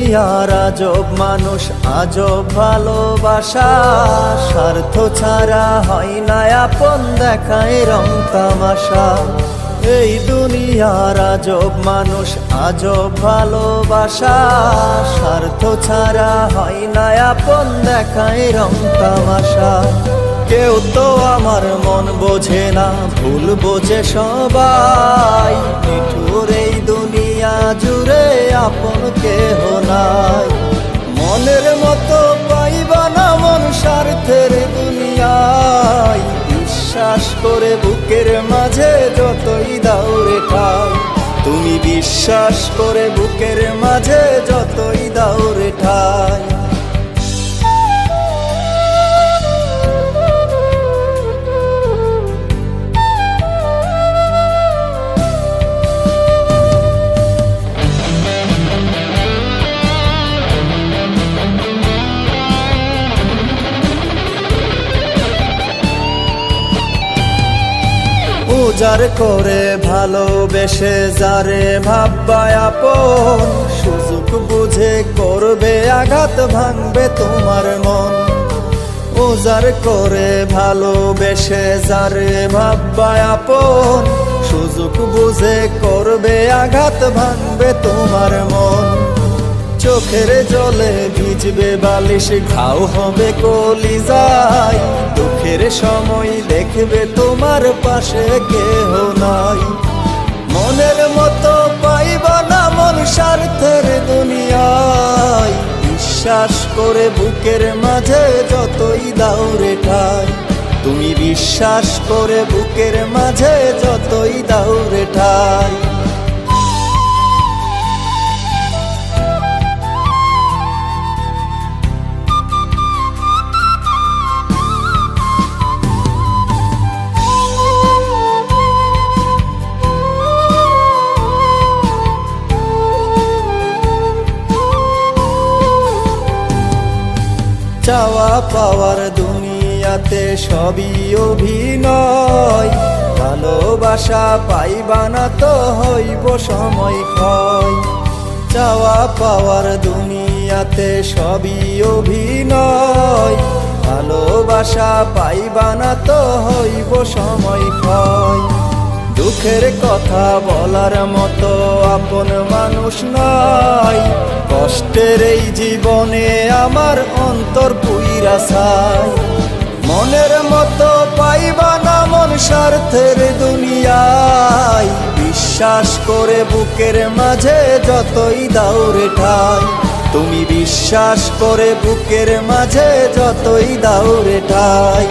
দুনিয়ার আজব মানুষ, আজব ভালোবাসা, স্বার্থ ছাড়া হয় না আপন, দেখায় রং তামাশা। এই দুনিয়ার আজব মানুষ, আজব ভালোবাসা, স্বার্থ ছাড়া হয় না আপন, দেখায় রং তামাশা। কেউ তো আমার মন বোঝে না, ভুল বোঝে সবাই, নিঠুর এই দুনিয়া জুড়ে আপন কেহ নাই। মনের মতো পাইবা না মন স্বার্থের দুনিয়ায়, বিশ্বাস করে বুকের মাঝে যতই দাও রে ঠাই, তুমি বিশ্বাস করে বুকের মাঝে যতই দাও রে ঠাই। উজাড় করে ভালোবেসে যারে ভাববা আপন, সুযোগ বুঝে করবে আঘাত, ভাঙবে তোমার মন। উজাড় করে ভালোবেসে যারে ভাববা আপন, সুযোগ বুঝে করবে আঘাত, ভাঙবে তোমার মন। চোখের জলে ভিজবে বালিশ, ঘাও হবে কলিজায়, দুঃখের সময় দেখবে তোমার পাশে কেহ নাই। মনের মতো পাইবা না মন স্বার্থের দুনিয়ায়, বিশ্বাস করে বুকের মাঝে যতই দাও রে ঠাই, তুমি বিশ্বাস করে বুকের মাঝে যতই দাও রে ঠাই। চাওয়া পাওয়ার দুনিয়াতে সবই অভিনয়, ভালোবাসা পাইবা না তো হইব সময় ক্ষয়। চাওয়া পাওয়ার দুনিয়াতে সবই অভিনয়, ভালোবাসা পাইবা না তো হইব সময় ক্ষয়। দুঃখের কথা বলার মতো আপন মানুষ নাই, কষ্টের এই জীবনে আমার অন্তর পুইরা ছাই। মনের মতো পাইবা না মন স্বার্থের দুনিয়ায়, বিশ্বাস করে বুকের মাঝে যতই দাও রে ঠাই, তুমি বিশ্বাস করে বুকের মাঝে যতই দাও রে ঠাই।